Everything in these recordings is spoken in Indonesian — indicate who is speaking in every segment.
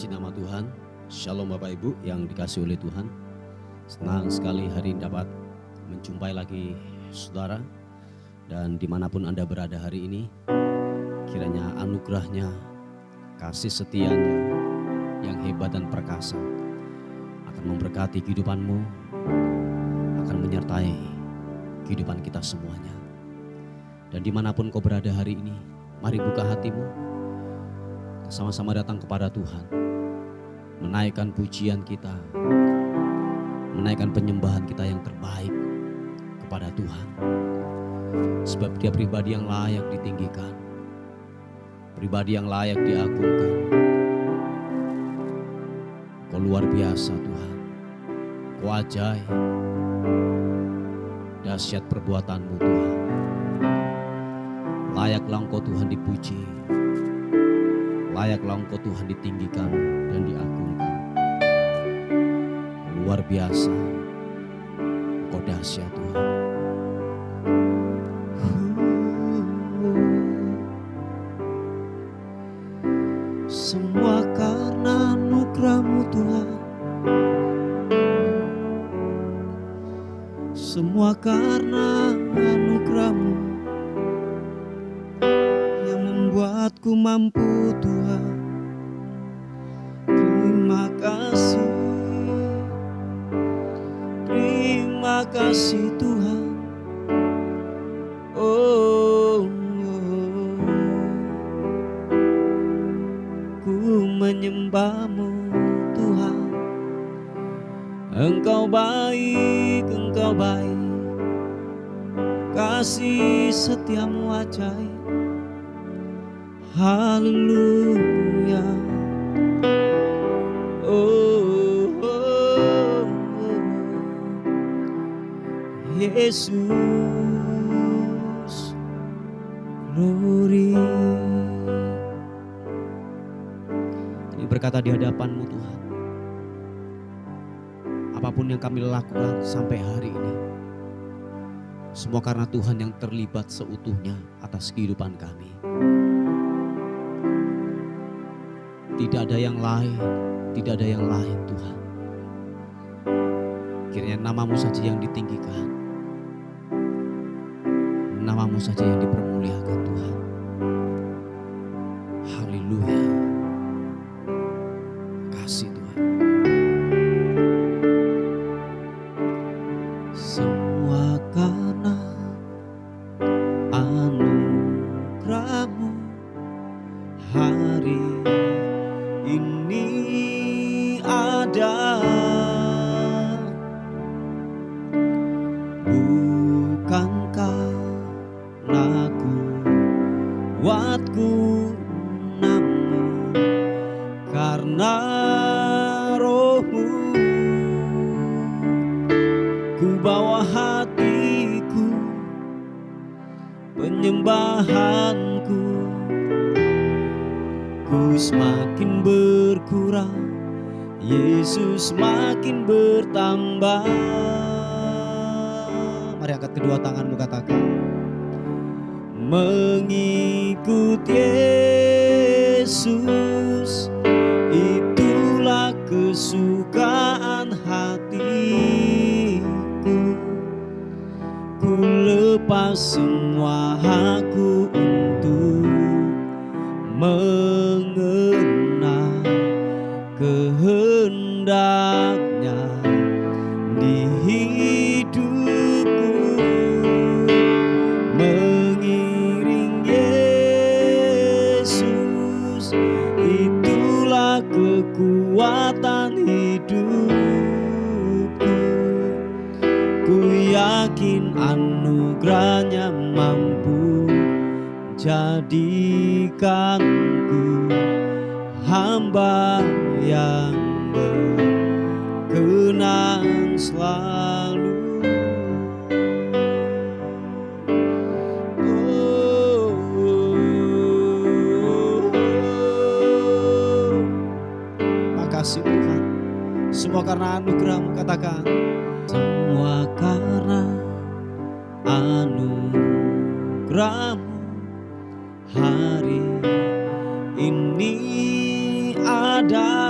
Speaker 1: Puji nama Tuhan. Shalom Bapak Ibu yang dikasihi oleh Tuhan. Senang sekali hari ini dapat menjumpai lagi saudara. Dan dimanapun Anda berada hari ini, kiranya anugerahnya, kasih setianya yang hebat dan perkasa akan memberkati kehidupanmu, akan menyertai kehidupan kita semuanya. Dan dimanapun kau berada hari ini, mari buka hatimu, sama-sama datang kepada Tuhan, menaikkan pujian kita, menaikkan penyembahan kita yang terbaik kepada Tuhan. Sebab Dia pribadi yang layak ditinggikan, pribadi yang layak diagungkan. Kau luar biasa Tuhan, Kau ajaib, dahsyat perbuatanmu Tuhan. Layaklah Engkau Tuhan dipuji, layaklah Engkau Tuhan ditinggikan dan diagungkan. Luar biasa, Engkau dahsyat Tuhan. Semua karena anugerah-Mu Tuhan, semua karena anugerah-Mu yang membuatku mampu Tuhan. Terima kasih Tuhan. Ku menyembah-Mu Tuhan. Engkau baik, Engkau baik. Kasih setiamu ajaib. Haleluya. Yesus, glory. Kami berkata di hadapan-Mu Tuhan, apapun yang kami lakukan sampai hari ini, semua karena Tuhan yang terlibat seutuhnya atas kehidupan kami. Tidak ada yang lain, tidak ada yang lain Tuhan. Kiranya nama-Mu saja yang ditinggikan, nama-Mu saja yang dipermuliakan Tuhan. Haleluya. Kasih Tuhan. Semua karena anugerah-Mu hari ini ada. Kuatku namun karena Roh-Mu, ku bawa hatiku, penyembahanku, ku semakin berkurang, Yesus makin bertambah. Mari angkat kedua tanganmu, katakan, mengikut Yesus, itulah kesukaan hatiku. Ku lepas semua hakku untuk mengenal kehendaknya di hidupku. Kekuatan hidupku, ku yakin anugerah-Nya mampu jadikanku hamba yang berkenan selalu. Kasih Tuhan, semua karena anugerah-Mu, katakan, semua karena anugerah-Mu hari ini ada.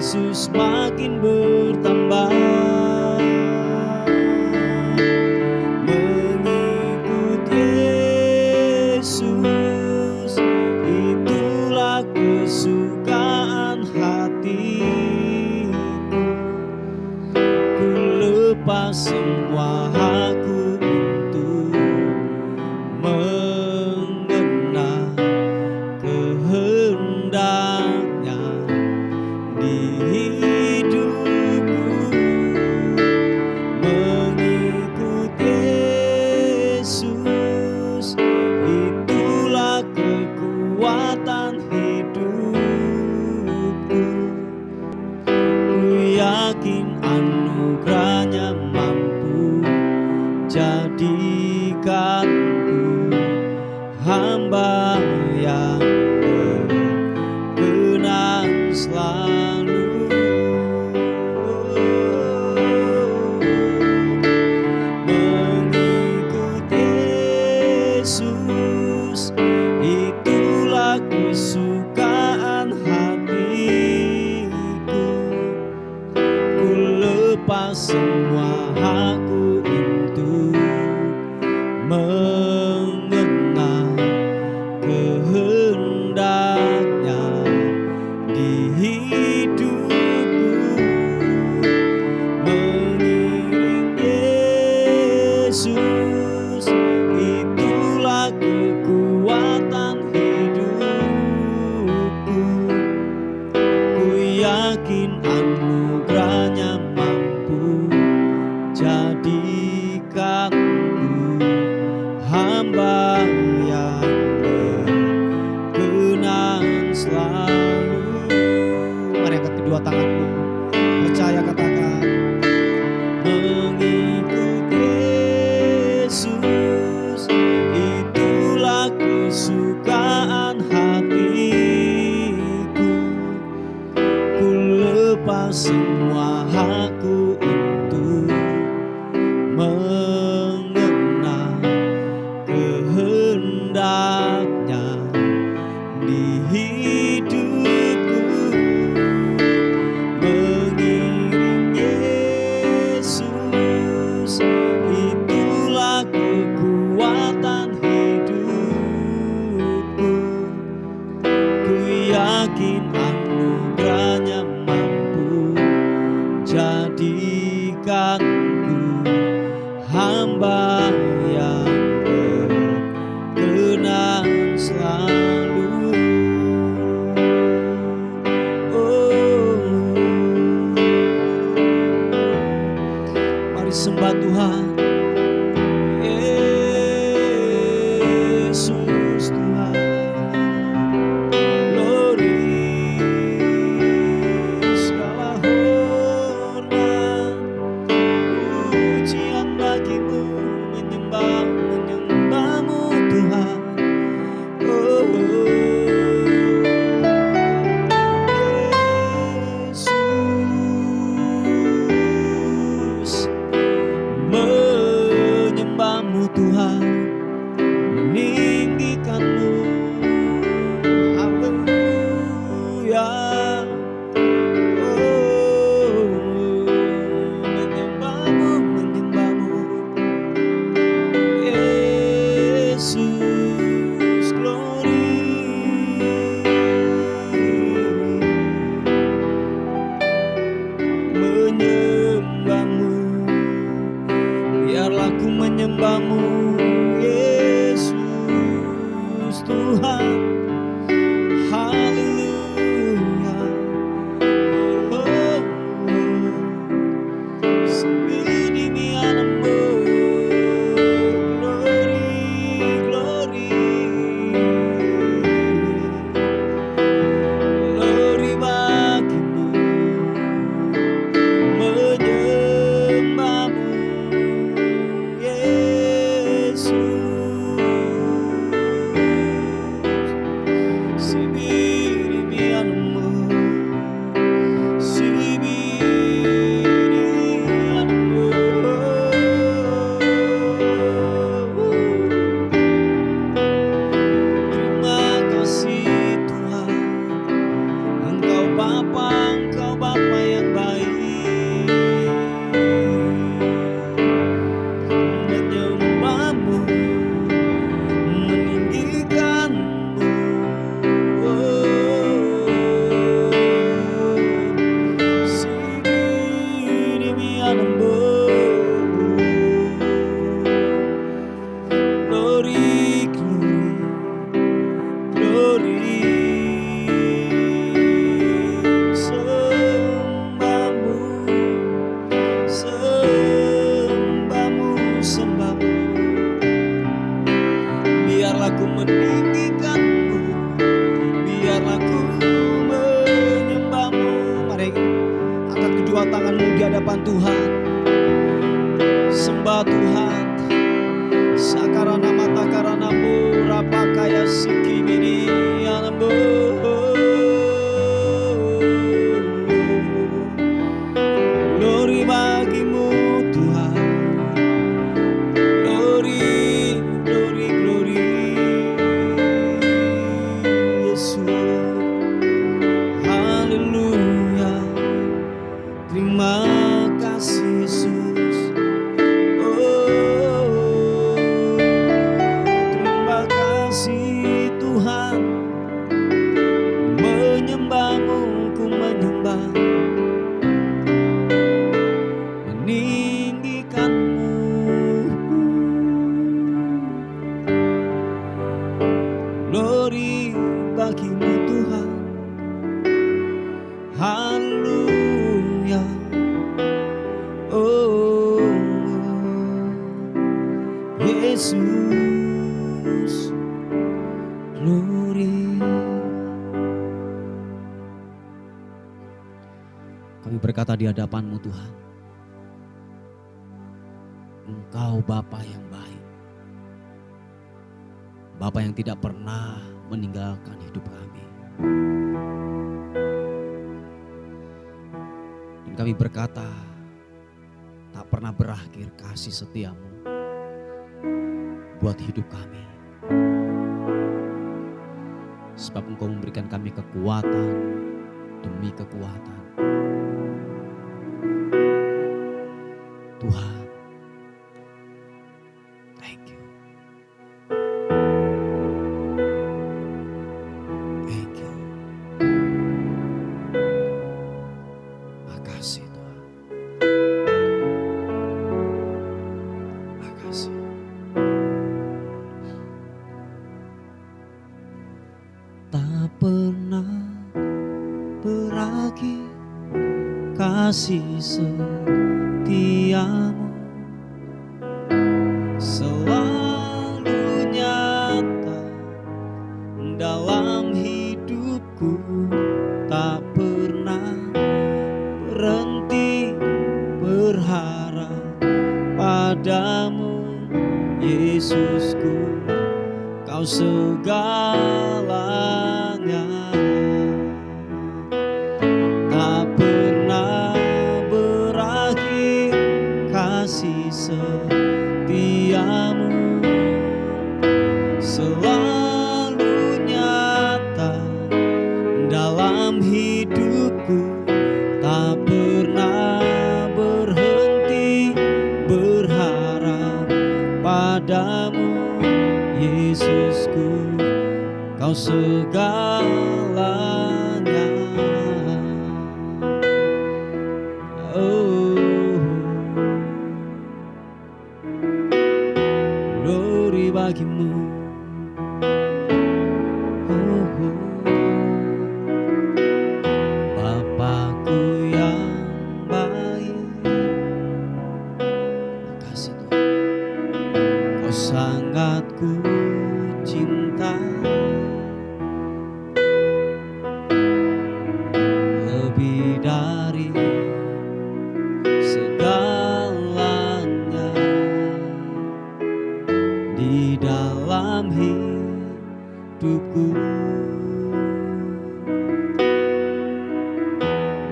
Speaker 1: Yesus makin bertambah. Mengikut Yesus itulah kesukaan hatiku. Ku lepas semua hakku untuk mengenal kehendaknya di hidupku. Mengikut Yesus itulah kekuatan hidupku. Ku yakin anugerahnya mampu jadikanku hamba yang berkenan selalu. Mengikut Yesus itulah kesukaan hatiku. Ku lepas semua hakku untuk mengenal kehendaknya di hidupku. Mengiring Yesus itulah kekuatan hidupku. Ku yakin anugerahnya mampu jadikanku hamba yang berkenan selalu. Mari angkat kedua tanganmu, percaya, katakan. Mengikut Yesus itulah kesukaan hatiku. Ku lepas semua hakku untuk mengenal kehendaknya di hidupku. Mengiring Yesus itulah kekuatan hidupku. Ku yakin anugerahnya mampu jadikanku hamba yang berkenan selalu. Oh, mari sembah Tuhan. Yesus Tuhan, glory, segala hormat, pujian bagimu, menyembahmu Tuhan. Oh, Yesus, hadapan Tuhan, sembah Tuhan. Sakarana mata karana murapa kaya sikimini alambu. Glory bagimu Tuhan, glory, glory, glory, Yesus, haleluya, terima kasih Yesus. Oh, terima kasih Tuhan, menyembahmu ku menyembah, meninggikanmu. Glory bagimu Tuhan, haleluya. Oh Yesus, glory. Kami berkata di hadapan-Mu Tuhan, Engkau Bapa yang baik, Bapa yang tidak pernah meninggalkan hidup kami. Dan kami berkata, tak pernah berakhir kasih setia-Mu buat hidup kami. Sebab Engkau memberikan kami kekuatan demi kekuatan. Tuhan, thank you. Thank you. Makasih Tuhan. Makasih. Tak pernah berakhir kasih setiamu, selalu nyata dalam hidupku, tak pernah berhenti berharap padamu Yesusku, Kau segalanya. Tak pernah berakhir kasih setiamu, selalu nyata dalam hidupku, tak pernah berhenti berharap padamu Yesusku, Kau segalanya. Oh, glory bagimu. Oh, Bapakku yang baik, makasih Tuhan, Kau sangat ku cinta, lebih dari segalanya di dalam hidupku.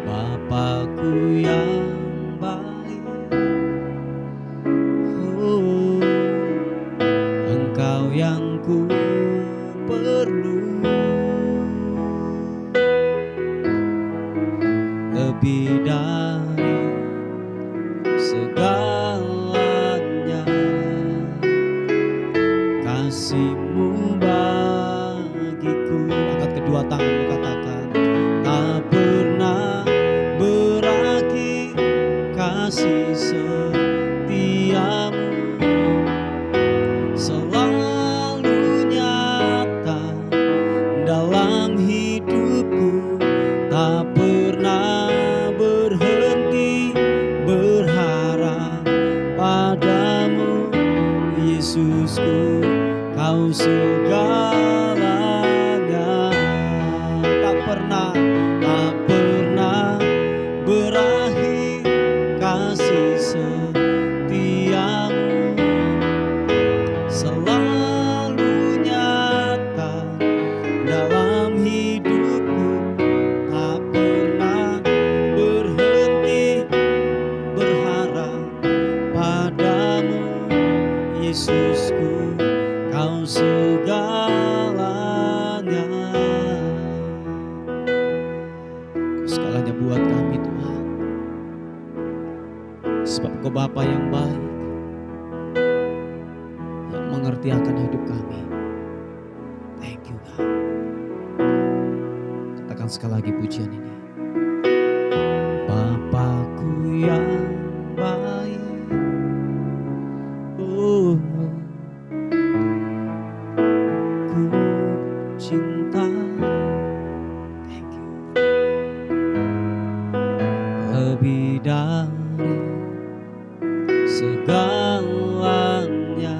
Speaker 1: Bapakku yang baik, oh, Engkau yang ku perlu, lebih dari segalanya. Kasih-Mu bagiku. Angkat kedua tanganmu, katakan, tak pernah berakhir kasih setiamu, selalu nyata dalam hidupku, tak pernah berhenti berharap padamu Yesusku, Kau segalanya. Tak pernah berakhir hanya buat kami Tuhan. Sebab Engkau Bapa yang baik, yang mengerti akan hidup kami. Thank you God. Katakan sekali lagi pujian ini. Bapakku yang baik, oh, ku cinta. Thank you. Lebih dari segalanya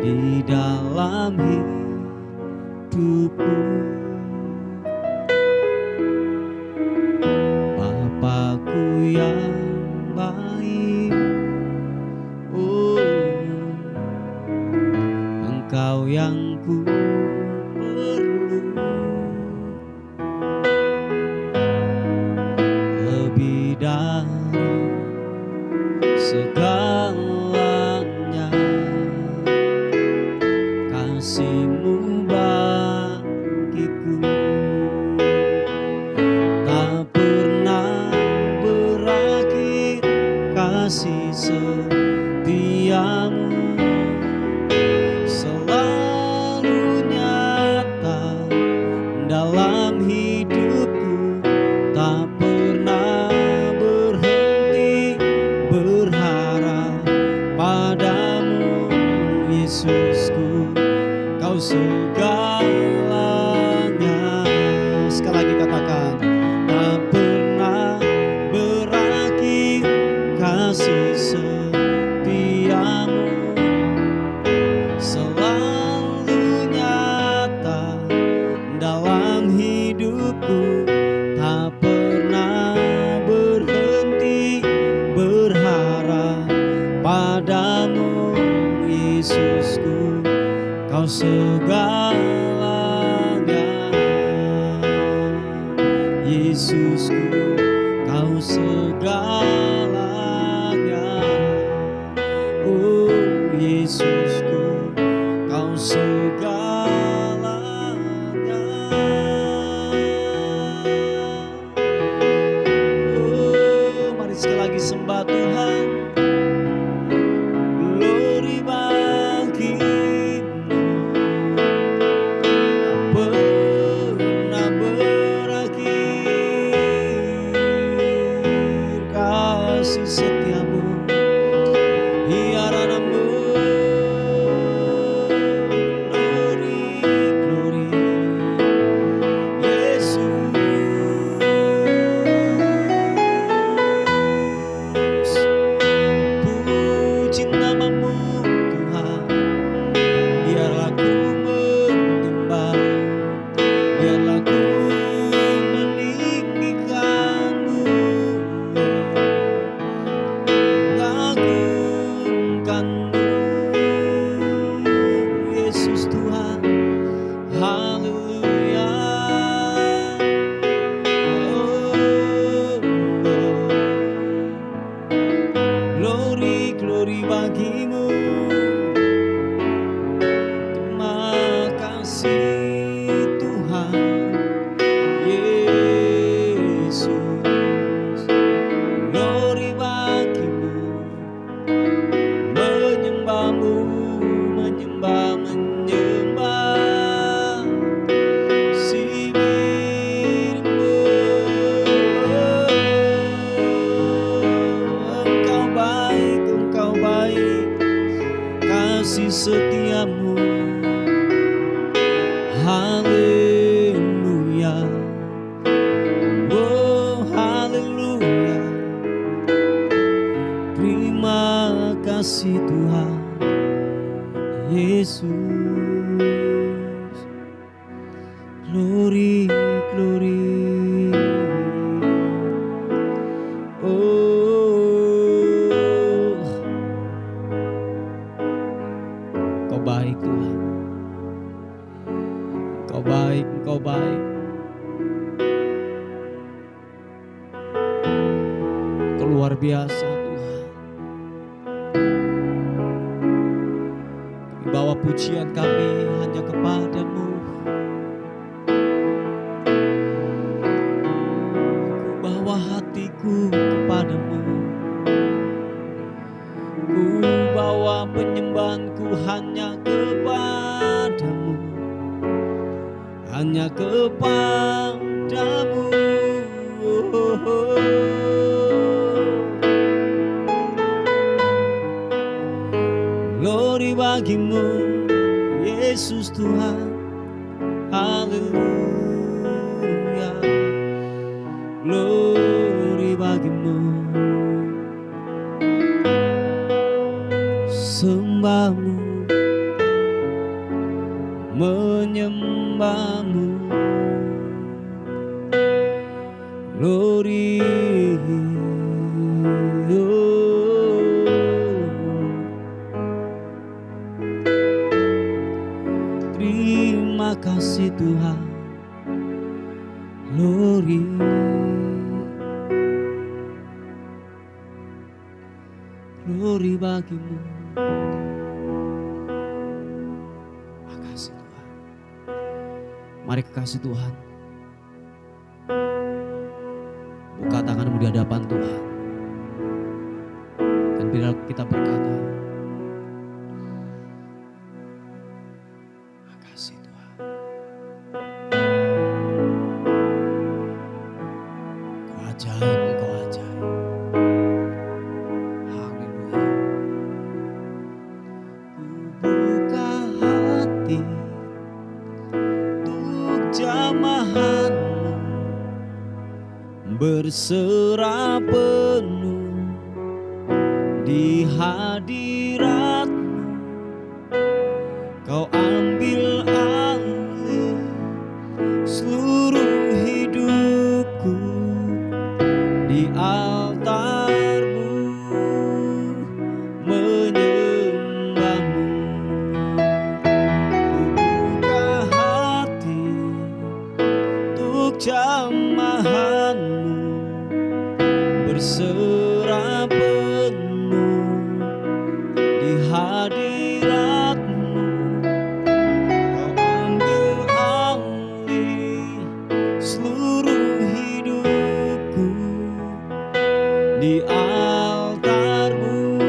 Speaker 1: di dalam hidupku. Bapakku yang baik, oh, Engkau yang ku perlu. Lebih dari segalanya, kasih-Mu bagiku tak pernah berakhir. Kasih setiamu selalu nyata dalam hidupku, tak pernah berhenti berharap padamu Yesusku. Kau segalanya. Sekali lagi katakan, tak pernah berakhir. Kasih setiamu selalu nyata dalam hidupku, tak pernah berhenti berharap padamu Yesusku. Kau segalanya Yesusku, Kau segalanya. Oh Yesusku, Kau segalanya. Oh, mari sekali lagi sembah Tuhan. Glory bagimu, tak pernah berakhir. Kasih setiamu, hiaranmu. Glory, glory, Yesus. Puji namamu Tuhan, biarlah ku menyembah, biarlah ku meninggikanmu, mengagungkanmu Yesus Tuhan. Haleluya. Oh, glory, glory bagimu. Terima kasih Tuhan Yesus. Glory bagimu, menyembahmu, menyembah, menyembah sibirmu. Engkau baik, Engkau baik, kasih setiamu. Haleluya. Oh haleluya. Terima kasih Tuhan Yesus. Glory, glory. Oh, Kau baik Tuhan. Kau baik, Kau baik. Kau luar biasa Tuhan. Kami bawa pujian kami hanya kepada-Mu. aku kepadamu. Ku bawa penyembahanku hanya kepadamu, hanya kepadamu. Glory bagimu, Yesus Tuhan. Haleluya. Glory bagimu. Sembahmu, menyembahmu. Glory. Terima kasih Tuhan. Glory. Glory bagimu. Makasih Tuhan. Mari kekasih Tuhan, buka tanganmu di hadapan Tuhan. Dan bila kita berkata, makasih Tuhan. Kau ajaib, Kau ajaib. Haleluya. Ku buka hati untuk jamahan-Mu, berserah penuh di hadirat-Mu. Kau ambil alih seluruh hidupku di altar-Mu, menyembah-Mu. Ku buka hati untuk jamahan-Mu, berserah penuh di hadirat-Mu. Kau ambil alih seluruh hidupku di altar-Mu,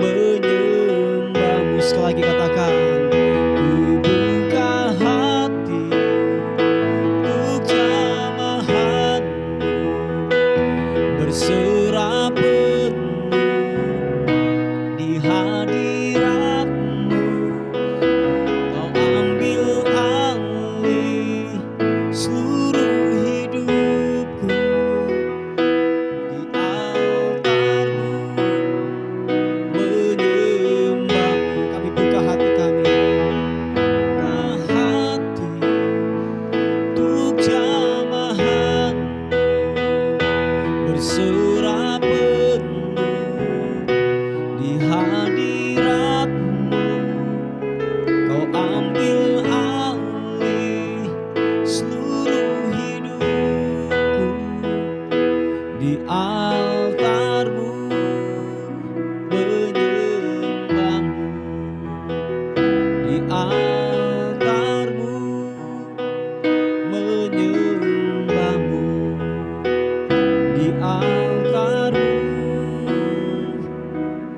Speaker 1: menyembah-Mu. Sekali lagi katakan, ku buka hati untuk jamahan-Mu, berserah penuh di hadirat-Mu. Kau ambil alih seluruh hidupku di altar-Mu, menyembah-Mu. Kami buka hati kami, buka hati untuk jamahan-Mu, berserah penuh di hadirat-Mu. Kau ambil alih seluruh hidupku di altar-Mu, menyembah-Mu. Di altar-Mu, menyembah-Mu. Di altar-Mu,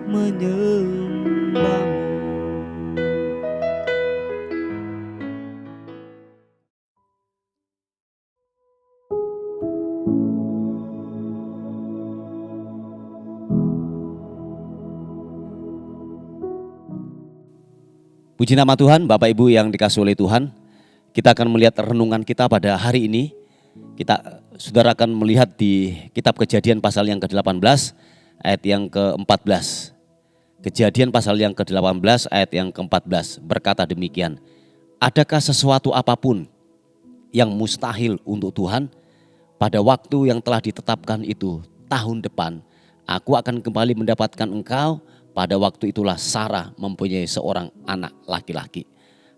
Speaker 1: menyembah-Mu.
Speaker 2: Puji nama Tuhan, Bapak Ibu yang dikasihi oleh Tuhan. Kita akan melihat renungan kita pada hari ini. Saudara akan melihat di kitab Kejadian pasal yang ke-18 ayat yang ke-14. Kejadian pasal yang ke-18 ayat yang ke-14 berkata demikian. Adakah sesuatu apapun yang mustahil untuk Tuhan? Pada waktu yang telah ditetapkan itu, tahun depan, aku akan kembali mendapatkan engkau. Pada waktu itulah Sarah mempunyai seorang anak laki-laki.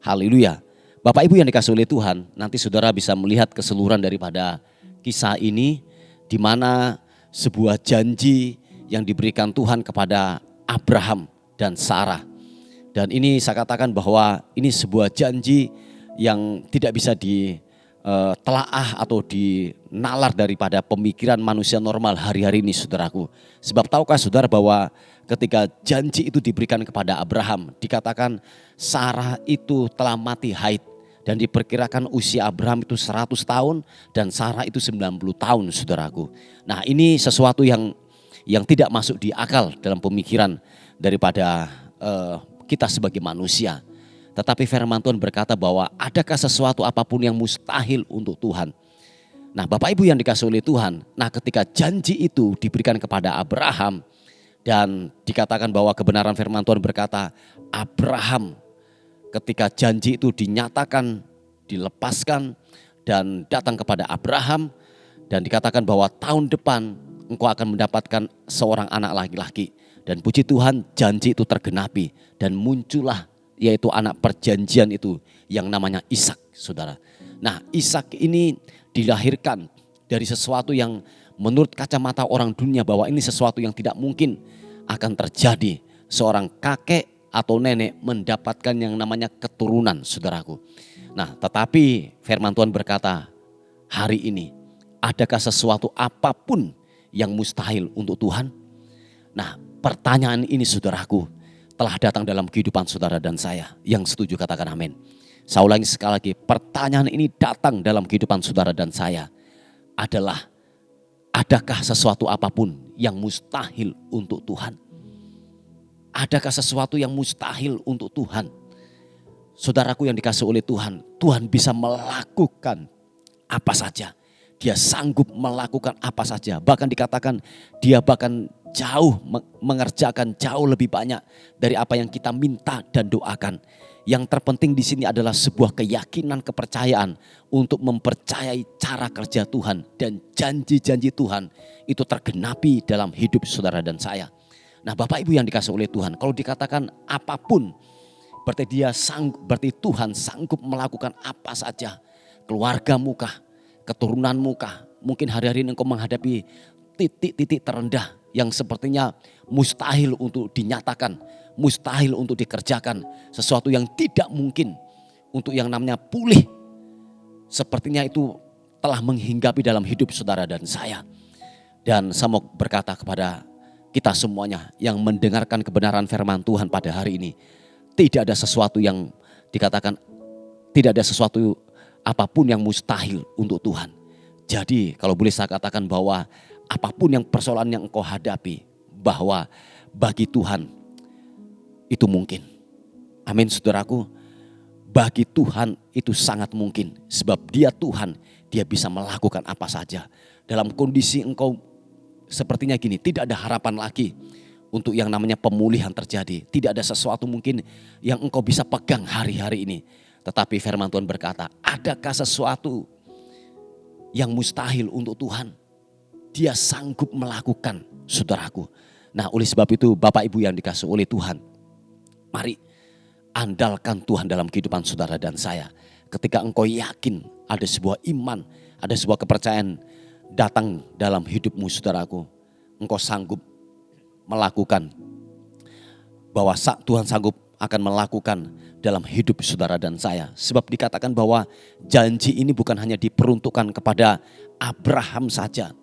Speaker 2: Haleluya. Bapak Ibu yang dikasihi oleh Tuhan, nanti saudara bisa melihat keseluruhan daripada kisah ini, di mana sebuah janji yang diberikan Tuhan kepada Abraham dan Sarah. Dan ini saya katakan bahwa ini sebuah janji yang tidak bisa telaah atau dinalar daripada pemikiran manusia normal hari-hari ini saudaraku. Sebab tahukah saudara bahwa ketika janji itu diberikan kepada Abraham, dikatakan Sarah itu telah mati haid dan diperkirakan usia Abraham itu 100 tahun dan Sarah itu 90 tahun saudaraku. Nah, ini sesuatu yang tidak masuk di akal dalam pemikiran daripada kita sebagai manusia. Tetapi firman Tuhan berkata bahwa adakah sesuatu apapun yang mustahil untuk Tuhan. Nah, Bapak Ibu yang dikasihi oleh Tuhan, nah ketika janji itu diberikan kepada Abraham dan dikatakan bahwa kebenaran firman Tuhan berkata Abraham ketika janji itu dinyatakan, dilepaskan dan datang kepada Abraham dan dikatakan bahwa tahun depan engkau akan mendapatkan seorang anak laki-laki. Dan puji Tuhan janji itu tergenapi dan muncullah yaitu anak perjanjian itu yang namanya Ishak, saudara. Nah, Ishak ini dilahirkan dari sesuatu yang menurut kacamata orang dunia bahwa ini sesuatu yang tidak mungkin akan terjadi. Seorang kakek atau nenek mendapatkan yang namanya keturunan, saudaraku. Nah, tetapi firman Tuhan berkata, hari ini adakah sesuatu apapun yang mustahil untuk Tuhan? Nah, pertanyaan ini saudaraku telah datang dalam kehidupan saudara dan saya. Yang setuju katakan amin. Saya ulangi sekali lagi, pertanyaan ini datang dalam kehidupan saudara dan saya adalah, adakah sesuatu apapun yang mustahil untuk Tuhan? Adakah sesuatu yang mustahil untuk Tuhan? Saudaraku yang dikasihi oleh Tuhan, Tuhan bisa melakukan apa saja. Dia sanggup melakukan apa saja. Bahkan dikatakan dia bahkan jauh mengerjakan jauh lebih banyak dari apa yang kita minta dan doakan. Yang terpenting di sini adalah sebuah keyakinan, kepercayaan untuk mempercayai cara kerja Tuhan dan janji-janji Tuhan itu tergenapi dalam hidup saudara dan saya. Nah, Bapak Ibu yang dikasihi oleh Tuhan, kalau dikatakan apapun berarti Tuhan sanggup melakukan apa saja. Keluargamu kah? Keturunanmu kah? Mungkin hari-hari ini engkau menghadapi titik-titik terendah yang sepertinya mustahil untuk dinyatakan, mustahil untuk dikerjakan, sesuatu yang tidak mungkin untuk yang namanya pulih. Sepertinya itu telah menghinggapi dalam hidup saudara dan saya. Dan saya mau berkata kepada kita semuanya yang mendengarkan kebenaran firman Tuhan pada hari ini, tidak ada sesuatu yang dikatakan, tidak ada sesuatu apapun yang mustahil untuk Tuhan. Jadi kalau boleh saya katakan bahwa apapun yang persoalan yang engkau hadapi, bahwa bagi Tuhan itu mungkin. Amin saudaraku. Bagi Tuhan itu sangat mungkin. Sebab dia Tuhan, dia bisa melakukan apa saja. Dalam kondisi engkau sepertinya gini, tidak ada harapan lagi untuk yang namanya pemulihan terjadi. Tidak ada sesuatu mungkin yang engkau bisa pegang hari-hari ini. Tetapi firman Tuhan berkata, adakah sesuatu yang mustahil untuk Tuhan? Dia sanggup melakukan, saudaraku. Nah, oleh sebab itu Bapak Ibu yang dikasihi oleh Tuhan, mari andalkan Tuhan dalam kehidupan saudara dan saya. Ketika engkau yakin ada sebuah iman, ada sebuah kepercayaan datang dalam hidupmu saudaraku, engkau sanggup melakukan, bahwa Tuhan sanggup akan melakukan dalam hidup saudara dan saya. Sebab dikatakan bahwa janji ini bukan hanya diperuntukkan kepada Abraham saja.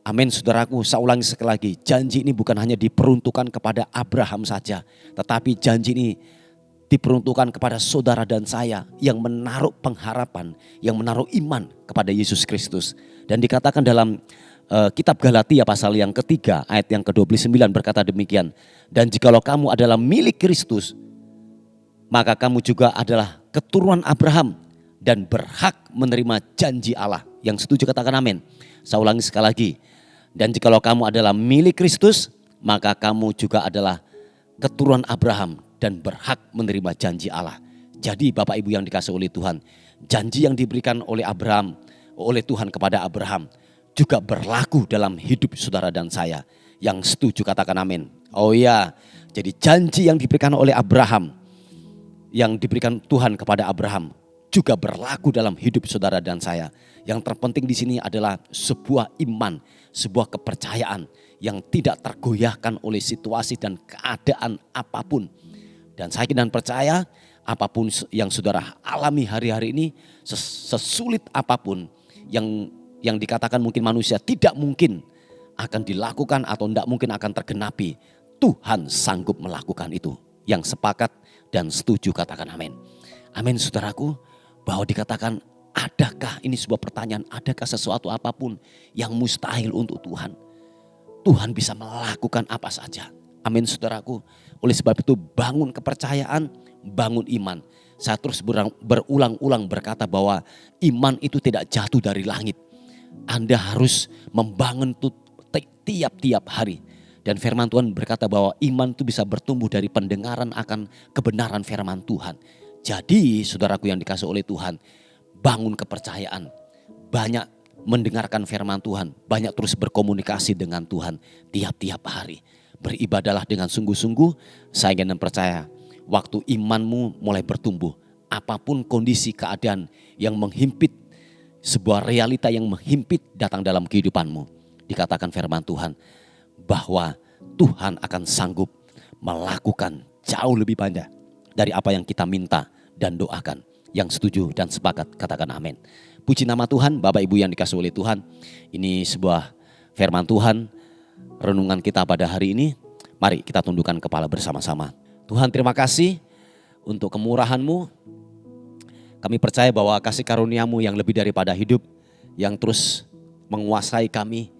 Speaker 2: Amin saudaraku, saya ulangi sekali lagi. Janji ini bukan hanya diperuntukkan kepada Abraham saja. Tetapi janji ini diperuntukkan kepada saudara dan saya yang menaruh pengharapan, yang menaruh iman kepada Yesus Kristus. Dan dikatakan dalam kitab Galatia pasal yang ketiga ayat yang ke-29 berkata demikian. Dan jikalau kamu adalah milik Kristus, maka kamu juga adalah keturunan Abraham dan berhak menerima janji Allah. Yang setuju katakan amin. Saya ulangi sekali lagi. Dan jikalau kamu adalah milik Kristus, maka kamu juga adalah keturunan Abraham dan berhak menerima janji Allah. Jadi Bapak Ibu yang dikasihi oleh Tuhan, janji yang diberikan oleh Abraham, oleh Tuhan kepada Abraham juga berlaku dalam hidup saudara dan saya. Yang setuju katakan amin. Oh iya, jadi janji yang diberikan oleh Abraham, yang diberikan Tuhan kepada Abraham juga berlaku dalam hidup saudara dan saya. Yang terpenting di sini adalah sebuah iman, sebuah kepercayaan yang tidak tergoyahkan oleh situasi dan keadaan apapun. Dan saya dan percaya apapun yang saudara alami hari-hari ini, sesulit apapun yang dikatakan mungkin manusia tidak mungkin akan dilakukan atau tidak mungkin akan tergenapi, Tuhan sanggup melakukan itu. Yang sepakat dan setuju katakan amin. Amin saudaraku, bahwa dikatakan adakah, ini sebuah pertanyaan, adakah sesuatu apapun yang mustahil untuk Tuhan? Tuhan bisa melakukan apa saja. Amin saudaraku. Oleh sebab itu bangun kepercayaan, bangun iman. Saya terus berulang-ulang berkata bahwa iman itu tidak jatuh dari langit. Anda harus membangun itu tiap-tiap hari. Dan firman Tuhan berkata bahwa iman itu bisa bertumbuh dari pendengaran akan kebenaran firman Tuhan. Jadi saudaraku yang dikasihi oleh Tuhan, bangun kepercayaan. Banyak mendengarkan firman Tuhan. Banyak terus berkomunikasi dengan Tuhan tiap-tiap hari. Beribadalah dengan sungguh-sungguh. Saya ingin percaya waktu imanmu mulai bertumbuh. Apapun kondisi keadaan yang menghimpit, sebuah realita yang menghimpit datang dalam kehidupanmu. Dikatakan firman Tuhan bahwa Tuhan akan sanggup melakukan jauh lebih banyak dari apa yang kita minta dan doakan. Yang setuju dan sepakat katakan amin. Puji nama Tuhan, Bapak Ibu yang dikasihi oleh Tuhan. Ini sebuah firman Tuhan, renungan kita pada hari ini. Mari kita tundukkan kepala bersama-sama. Tuhan, terima kasih untuk kemurahan-Mu. Kami percaya bahwa kasih karunia-Mu yang lebih daripada hidup, yang terus menguasai kami,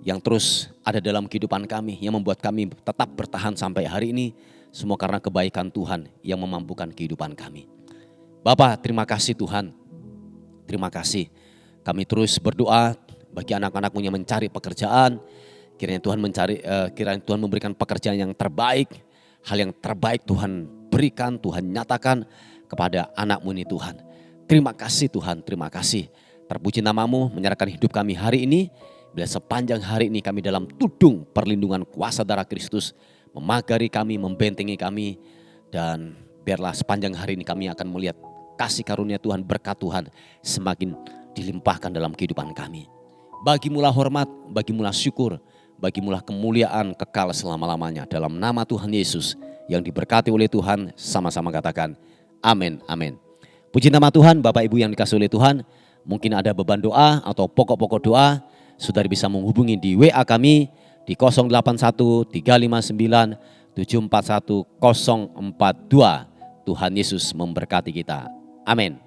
Speaker 2: yang terus ada dalam kehidupan kami, yang membuat kami tetap bertahan sampai hari ini, semua karena kebaikan Tuhan yang memampukan kehidupan kami. Bapak, terima kasih Tuhan. Terima kasih. Kami terus berdoa bagi anak-anak-Mu yang mencari pekerjaan. Kiranya Tuhan memberikan pekerjaan yang terbaik. Hal yang terbaik Tuhan berikan, Tuhan nyatakan kepada anak-Mu ini Tuhan. Terima kasih Tuhan, terima kasih. Terpuji nama-Mu menyerahkan hidup kami hari ini. Bila sepanjang hari ini kami dalam tudung perlindungan kuasa darah Kristus, memagari kami, membentengi kami, dan biarlah sepanjang hari ini kami akan melihat kasih karunia Tuhan, berkat Tuhan semakin dilimpahkan dalam kehidupan kami. Bagimulah hormat, bagimulah syukur, bagimulah kemuliaan kekal selama-lamanya. Dalam nama Tuhan Yesus yang diberkati oleh Tuhan, sama-sama katakan amin, amin. Puji nama Tuhan, Bapak Ibu yang dikasihi oleh Tuhan. Mungkin ada beban doa atau pokok-pokok doa, saudara bisa menghubungi di WA kami di 081 359 741 042. Tuhan Yesus memberkati kita. Amin.